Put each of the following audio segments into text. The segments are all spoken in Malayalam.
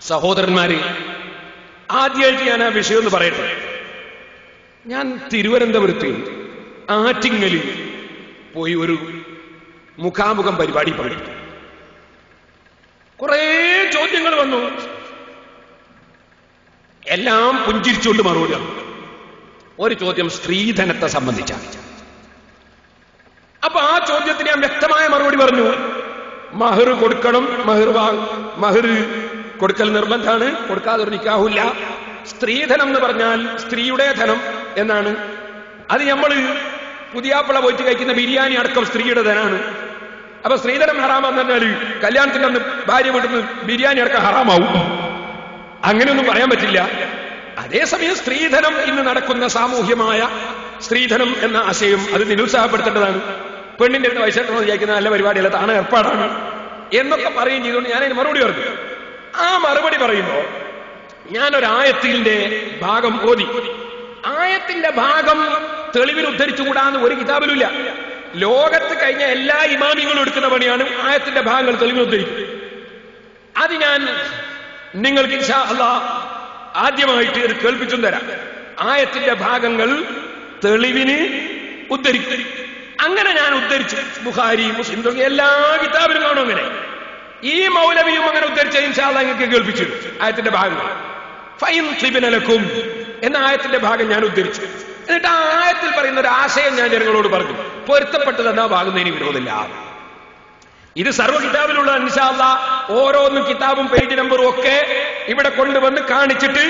സഹോദരന്മാരെ, ആദ്യമായിട്ട് ഞാൻ ആ വിഷയം ഒന്ന് പറയട്ടെ. ഞാൻ തിരുവനന്തപുരത്ത് ആറ്റിങ്ങലിൽ പോയി ഒരു മുഖാമുഖം പരിപാടി പങ്കെടുത്തു. കുറേ ചോദ്യങ്ങൾ വന്നു. എല്ലാം പുഞ്ചിരിച്ചുകൊണ്ട് മറുപടി. ഒരു ചോദ്യം സ്ത്രീധനത്തെ സംബന്ധിച്ചാണ്. അപ്പൊ ആ ചോദ്യത്തിന് ഞാൻ വ്യക്തമായ മറുപടി പറഞ്ഞു. മഹർ കൊടുക്കണം, മഹർ കൊടുക്കൽ നിർബന്ധമാണ്, കൊടുക്കാതെ ഒരു നിക്കാഹില്ല. സ്ത്രീധനം എന്ന് പറഞ്ഞാൽ സ്ത്രീയുടെ ധനം എന്നാണ്. അത് നമ്മൾ പുതിയാപ്പിള പോയിട്ട് കഴിക്കുന്ന ബിരിയാണി അടക്കം സ്ത്രീയുടെ ധനമാണ്. അപ്പൊ സ്ത്രീധനം ഹറാമെന്ന് പറഞ്ഞാൽ കല്യാണത്തിന്റെ അന്ന് ഭാര്യ വീട്ടിൽ നിന്ന് ബിരിയാണി അടക്കം ഹറാമാവും. അങ്ങനെയൊന്നും പറയാൻ പറ്റില്ല. അതേസമയം സ്ത്രീധനം ഇന്ന് നടക്കുന്ന സാമൂഹ്യമായ സ്ത്രീധനം എന്ന ആശയം അത് നിരുത്സാഹപ്പെടുത്തേണ്ടതാണ്. പെണ്ണിന്റെ അടുത്ത് വയസ്സെട്ടണമെന്ന് വിചാരിക്കുന്ന നല്ല പരിപാടിയല്ല, താണ ഏർപ്പാടാണ് എന്നൊക്കെ പറയുകയും ചെയ്തുകൊണ്ട് ഞാനതിന് മറുപടി പറഞ്ഞു. ആ മറുപടി പറയുമ്പോ ഞാനൊരായത്തിന്റെ ഭാഗം ഓതി. ആയത്തിന്റെ ഭാഗം തെളിവിൽ ഉദ്ധരിച്ചുകൂടാന്ന് ഒരു കിതാബിലുമില്ല. ലോകത്ത് കഴിഞ്ഞ എല്ലാ ഇമാമികളും എടുക്കുന്ന പണിയാണ് ആയത്തിന്റെ ഭാഗങ്ങൾ തെളിവിൽ ഉദ്ധരിക്കും. അത് ഞാൻ നിങ്ങൾക്ക് ഇൻഷാ അല്ലാഹ് ആദ്യമായിട്ട് ഇത് കേൾപ്പിച്ചും തരാം. ആയത്തിന്റെ ഭാഗങ്ങൾ തെളിവിന് ഉദ്ധരിക്കും. അങ്ങനെ ഞാൻ ഉദ്ധരിച്ചു. ബുഖാരി, മുസ്ലിം തുടങ്ങിയ എല്ലാ കിതാബിലും കാണും. അങ്ങനെ ഈ മൗലവിയും അങ്ങനെ ഉദ്ധരിച്ച ഇൻഷാ അല്ലാഹ് നിങ്ങൾക്ക് കേൾപ്പിച്ചു. ആയത്തിന്റെ ഭാഗങ്ങൾ ഫൈൻ ത്രിബിനലക്കും എന്ന ആയത്തിന്റെ ഭാഗം ഞാൻ ഉദ്ധരിച്ചു. എന്നിട്ട് ആ ആയത്തിൽ പറയുന്ന ഒരു ആശയം ഞാൻ ജനങ്ങളോട് പറഞ്ഞു. പൊരുത്തപ്പെട്ടത് എന്നാ ഭാഗുന്നതിന് വിരോധമില്ല. ഇത് സർവ്വ കിതാബിലുള്ള ഇൻഷാ അല്ലാഹ് ഓരോന്നും കിതാബും പേജ് നമ്പറും ഒക്കെ ഇവിടെ കൊണ്ടുവന്ന് കാണിച്ചിട്ട്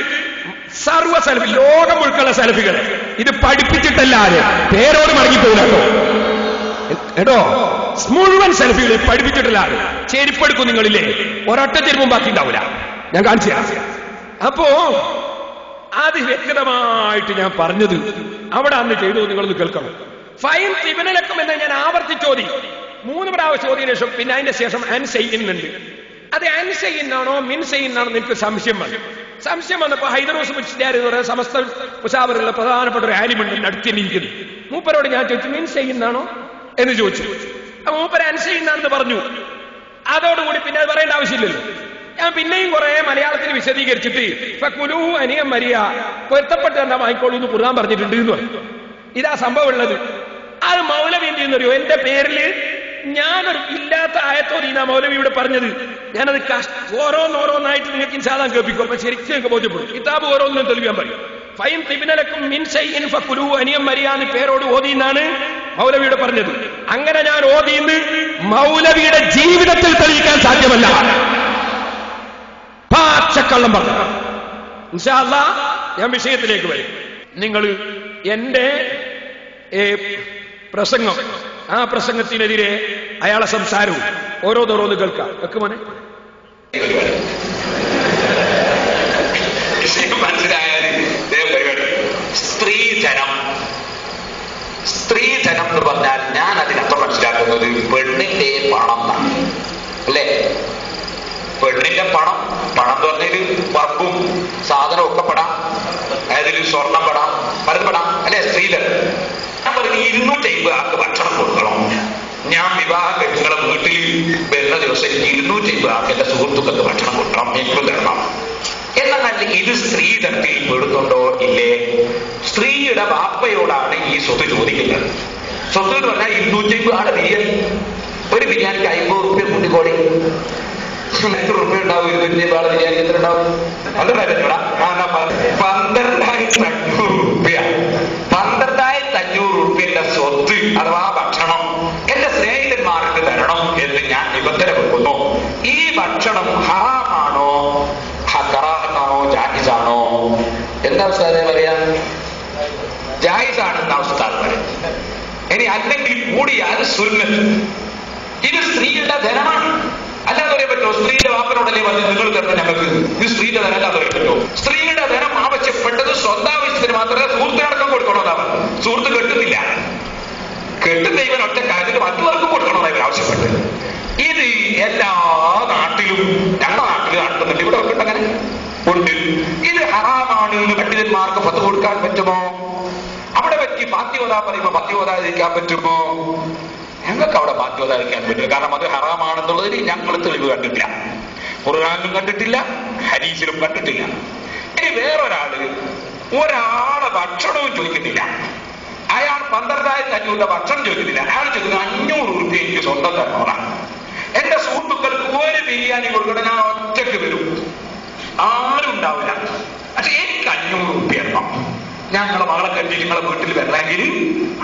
സർവ്വ സലഫി, ലോകം മുഴുക്കുള്ള സലഫികളെ ഇത് പഠിപ്പിച്ചിട്ടല്ലാതെ പേരോട് മടങ്ങിപ്പോകില്ല കേട്ടോ. മുഴുവൻ സലഫികളെ പഠിപ്പിച്ചിട്ടില്ലാതെ ചെരുപ്പെടുക്കും നിങ്ങളില്ലേ, ഒരൊറ്റ ചെരുപ്പും ബാക്കി ഉണ്ടാവില്ല. ഞാൻ കാണിച്ചു തരാം. അപ്പോ അത് വ്യക്തമായിട്ട് ഞാൻ പറഞ്ഞത് അവിടെ അന്ന് ചെയ്തു. നിങ്ങളൊന്ന് കേൾക്കണം. ഫൈൻ ത്രിബിനലക്കം എന്ന് ഞാൻ ആവർത്തിച്ചോതി 3 പ്രാവശ്യം ചോദ്യത്തിന് ശേഷം പിന്നെ അതിന്റെ ശേഷം അൻസെയ്യുന്നുണ്ട്. അത് അൻസെയ്യുന്നാണോ മിൻസെയ്യുന്നാണോ എനിക്ക് സംശയം വന്നു. സംശയം വന്നപ്പോ ഹൈദറൂസ് മുസ്ലിയാർ എന്ന് പറയുന്ന സമസ്ത മുസാവറുള്ള പ്രധാനപ്പെട്ട ഒരു ആലിമുണ്ട് അടുത്തിരിക്കുന്നു. മൂപ്പരോട് ഞാൻ ചോദിച്ചു മിൻസെയ്യുന്നാണോ എന്ന് ചോദിച്ചു. മൂപ്പര് അൻസെയ്യുന്നാണെന്ന് പറഞ്ഞു. അതോടുകൂടി പിന്നെ അത് പറയേണ്ട ആവശ്യമില്ലല്ലോ. ഞാൻ പിന്നെയും കുറെ മലയാളത്തിൽ വിശദീകരിച്ചിട്ട് ഫകുലൂ അനിയം മരിയ പൊരുത്തപ്പെട്ട് എന്താ വാങ്ങിക്കോളൂ എന്ന് ഖുർആൻ പറഞ്ഞിട്ടുണ്ട് എന്ന് പറഞ്ഞു. ഇതാ സംഭവം ഉള്ളത്. അത് മൗലവി എന്ത് ചെയ്യുന്നറിയോ, എന്റെ പേരില് ഞാനൊരു ഇല്ലാത്ത ആയത്തോദീനാ മൗലവി ഇവിടെ പറഞ്ഞത്. ഞാനത് ഓരോന്നോരോന്നായിട്ട് നിങ്ങൾക്ക് ഇൻഷാല്ലാ കേൾപ്പിക്കും. അപ്പൊ ശരിക്കും നിങ്ങൾക്ക് ബോധ്യപ്പെടും. കിതാബ് ഓരോന്നും തെളിയാൻ പറയും. ഫൈൻ തിബിനലക്കും മിൻ ശൈഇൻ ഫകുലൂ അനിയം മരിയ എന്ന് പേരോട് ഓതിയെന്നാണ് മൗലവിയുടെ പറഞ്ഞത്. അങ്ങനെ ഞാൻ ഓതിയെന്ന് മൗലവിയുടെ ജീവിതത്തിൽ തെളിയിക്കാൻ സാധ്യമല്ല. പാച്ചക്കള്ളം പറഞ്ഞു. ഇൻഷാ അല്ലാഹ് ഞാൻ വിഷയത്തിലേക്ക് വരും. നിങ്ങൾ എന്റെ പ്രസംഗം, ആ പ്രസംഗത്തിനെതിരെ അയാളെ സംസാരവും ഓരോന്നോരോന്ന് കേൾക്കാം. വെക്കുമോനെ മനസ്സിലായാൽ സ്ത്രീധനം എന്ന് പറഞ്ഞാൽ ഞാൻ അതിനർത്ഥം മനസ്സിലാക്കുന്നത് പെണ്ണിന്റെ പണം എന്നാണ്. അല്ലേ? പെണ്ണിന്റെ പണം എന്ന് പറഞ്ഞതിൽ വർക്കും സാധനവും ഒക്കെ പെടാം, അതിൽ സ്വർണം പെടാം, പലത് പെടാം. അല്ലെ? സ്ത്രീധനം ഞാൻ പറയുന്നത് 250 ആൾക്ക് ഭക്ഷണം കൊടുക്കണം. ഞാൻ വിവാഹം കഴിച്ചുള്ള വീട്ടിൽ വരുന്ന ദിവസം 250 ആൾക്ക് എന്റെ സുഹൃത്തുക്കൾക്ക് ഭക്ഷണം കൊടുക്കണം, എനിക്ക് തരണം. എന്നാൽ ഇത് സ്ത്രീധനത്തിൽ പെടുന്നുണ്ടോ ഇല്ലേ? സ്ത്രീയുടെ വാപ്പയോടാണ് ഈ സ്വത്ത് ചോദിക്കുന്നത്. സ്വത്ത് എന്ന് പറഞ്ഞാൽ 250 ആടെ ബിരിയാണി. ഒരു ബിരിയാണിക്ക് 50 രൂപ കൂട്ടിക്കോടി. എത്ര രൂപ ഉണ്ടാവും? 250 ആടെ ബിരിയാണി എത്ര ഉണ്ടാവും? അത് തരൂടാ. 12,500 രൂപ. 12,500 രൂപയുടെ സ്വത്ത് അഥവാ ഭക്ഷണം എന്റെ സ്നേഹിതന്മാർക്ക് തരണം എന്ന് ഞാൻ നിബന്ധന വെക്കുന്നു. ഈ ഭക്ഷണം ഹറാമാണോ, കറാഹത്താണോ, ജാഹിസാണോ? എന്താ ഉസ്താദേ പറയാ? ജാഹിസാണെന്ന ഉസ്താദ് പറയും. ഇനി അല്ലെങ്കിൽ കൂടിയാൽ സുന്നത്ത്. ഇത് സ്ത്രീയുടെ ധനമാണ്. അല്ലാതെ പറയാൻ പറ്റുമോ? സ്ത്രീയുടെ വാപ്പനോടല്ലേ പറഞ്ഞ് നിങ്ങൾ തരണം ഞങ്ങൾക്ക്, ഇത് സ്ത്രീയുടെ ധനം അല്ലാതെ പറയാൻ പറ്റുമോ? സ്ത്രീയുടെ ധനം ആവശ്യപ്പെട്ടത് സ്വന്താവശ്യത്തിന് മാത്രമേ സുഹൃത്തിനടക്കം കൊടുക്കണമെന്നാ പറഞ്ഞു. സുഹൃത്ത് കെട്ടുന്നില്ല, കെട്ടുന്ന ഇവൻ ഒറ്റ കാര്യത്തിൽ മറ്റുള്ളവർക്കും കൊടുക്കണമെന്നാണ് ഇവർ ആവശ്യപ്പെട്ടത്. ഇത് എല്ലാ നാട്ടിലും, ഞങ്ങളുടെ നാട്ടിൽ നടക്കുന്നുണ്ട്, ഇവിടെ ഒക്കെ അങ്ങനെ ഉണ്ട്. ഇത് ഹറാമാണ് എന്ന് പണ്ഡിതന്മാർക്ക് ഫത്വ കൊടുക്കാൻ പറ്റുമോ? അവിടെ പറ്റി ഫാത്തിഹ പറയുമ്പോ ഫാത്തിഹ ഇരിക്കാൻ പറ്റുമോ? ഞങ്ങൾക്ക് അവിടെ ഫാത്തിഹ ഇരിക്കാൻ പറ്റും. കാരണം അത് ഹറാമാണെന്നുള്ളതിന് ഞങ്ങൾ തെളിവ് കണ്ടിട്ടില്ല. ഖുർആനിലും കണ്ടിട്ടില്ല, ഹദീസിലും കണ്ടിട്ടില്ല. ഇനി വേറൊരാള് ഒരാളെ ഭക്ഷണവും ചോദിക്കുന്നില്ല. അയാൾ 12,500 ഭക്ഷണം ചോദിക്കുന്നില്ല. അയാൾ ചോദിക്കുന്നത് 500 രൂപ എനിക്ക് സ്വന്തം തരണോളാം. എന്റെ സുഹൃത്തുക്കൾക്ക് ഒരു ബിരിയാണി കൊടുക്കണം, ഞാൻ ഒറ്റയ്ക്ക് വരും, ആരും ഉണ്ടാവില്ല. പക്ഷെ എനിക്ക് 500 രൂപ തരണം. ഞങ്ങളെ മകളെ കണ്ടി നിങ്ങളെ വീട്ടിൽ വരണമെങ്കിൽ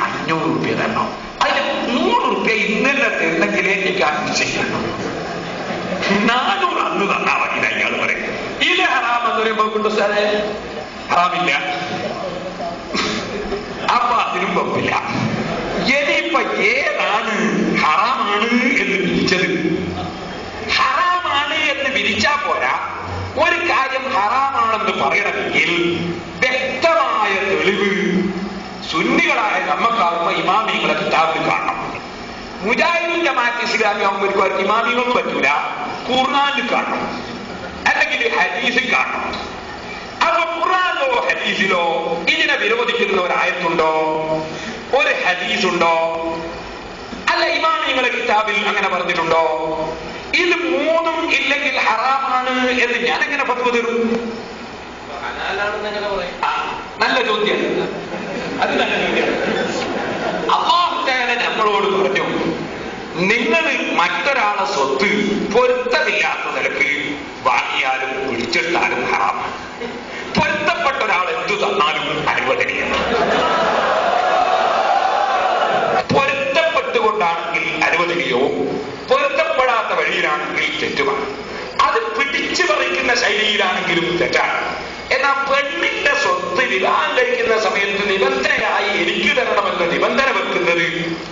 500 രൂപ തരണം. അതിന് 100 രൂപ ഇന്ന് തന്നെ തരണമെങ്കിലേ എനിക്ക് അന്വേഷിക്കണം. 400 അന്ന് തന്നാ മതി. അയാൾ പറയും ഇത് ഹറാം എന്ന് പറയുമ്പോൾ കൊണ്ട് സാറേ ഹറാമില്ല, അപ്പൊ അതിനും കുഴപ്പമില്ല. ഇനിയിപ്പൊ ഏതാണ് ഹറാമാണ് എന്ന് വിരിച്ചത്? ഹറാമാണ് എന്ന് വിരിച്ചാ പോരാ. ഒരു കാര്യം ഹറാമാണെന്ന് പറയണമെങ്കിൽ വ്യക്തമായ തെളിവ് സുന്നികളായ നമ്മക്കാർക്കും ഇമാമിങ്ങളെ കിതാബിൽ കാണണം. മുജാഹിദുൽ ജമാഅത്ത് ഇസ്ലാമി ആകുമ്പോൾ ഇമാമികളൊന്നും പറ്റൂല, ഖുർആനിൽ കാണണം, അല്ലെങ്കിൽ ഹദീസിൽ കാണണം. അപ്പൊ ഖുർആനിലോ ഹദീസിലോ ഇതിനെ വിരോധിക്കുന്ന ഒരു ആയത്തുണ്ടോ, ഒരു ഹദീസുണ്ടോ? അല്ല ഇമാമിങ്ങളെ കിതാബിൽ അങ്ങനെ പറഞ്ഞിട്ടുണ്ടോ? ഇത് മൂന്നും ഇല്ലെങ്കിൽ ഹറാമാണ് എന്ന് ഞാൻ എങ്ങനെ ഫത്വ തരും? നല്ല ചോദ്യം, അത് നല്ല ചോദ്യം. അല്ലാഹു തആല നമ്മളോട് പറഞ്ഞു, നിങ്ങൾ മറ്റൊരാളെ സ്വത്ത് പൊരുത്തമില്ലാത്ത നിലക്ക് വാങ്ങിയാലും പിടിച്ചെടുത്താലും ഹറാമാണ്. പൊരുത്തപ്പെട്ട ഒരാൾ എന്തു തന്നാലും അനുവദനീയമാണ്. പൊരുത്തപ്പെട്ടുകൊണ്ടാണെങ്കിൽ അനുവദനീയവും പൊരുത്തപ്പെടാത്ത വഴിയിലാണെങ്കിൽ തെറ്റുമാണ്. അത് പിടിച്ചു പറിക്കുന്ന ശൈലിയിലാണെങ്കിലും തെറ്റാണ്. എന്നാൽ പെണ്ണിന്റെ സ്വത്ത് വിവാഹം കഴിക്കുന്ന സമയത്ത് നിബന്ധനയായി എനിക്ക് തരണമെന്ന് നിബന്ധന വെക്കുന്നത്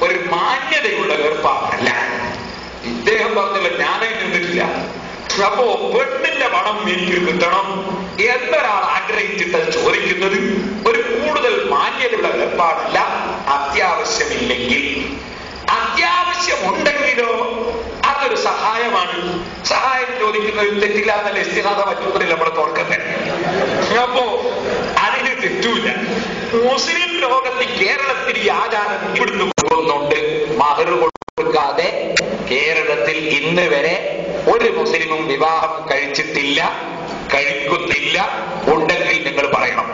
ഒരു മാന്യതയുള്ള ഏർപ്പാടല്ല. ഇദ്ദേഹം പറഞ്ഞില്ല, ഞാനേ നിന്നിട്ടില്ല. അപ്പോ പെണ്ണിന്റെ പണം എനിക്ക് കിട്ടണം എന്നൊരാൾ ആഗ്രഹിച്ചിട്ട് ചോദിക്കുന്നത് ഒരു കൂടുതൽ മാന്യതയുള്ള ഏർപ്പാടല്ല. അത്യാവശ്യമില്ലെങ്കിൽ, അത്യാവശ്യമുണ്ടെങ്കിലോ അതൊരു സഹായമാണ്. സഹായം ചോദിക്കുന്നത് തെറ്റില്ല എന്നല്ല ഇസ്തിഹാദ പറ്റുന്നതിൽ നമ്മൾ തുറക്കുന്നത്. അപ്പോ അതിന് തെറ്റൂല. മുസ്ലിം ലോകത്ത് കേരളത്തിൽ ഈ ആചാരം ഇവിടുന്ന് കൊണ്ടുവന്നുണ്ട്. മഹർ കൊടുക്കാതെ കേരളത്തിൽ ഇന്ന് വരെ ഒരു മുസ്ലിമും വിവാഹം കഴിച്ചിട്ടില്ല, കഴിക്കുന്നില്ല. ഉണ്ടെങ്കിൽ നിങ്ങൾ പറയണം.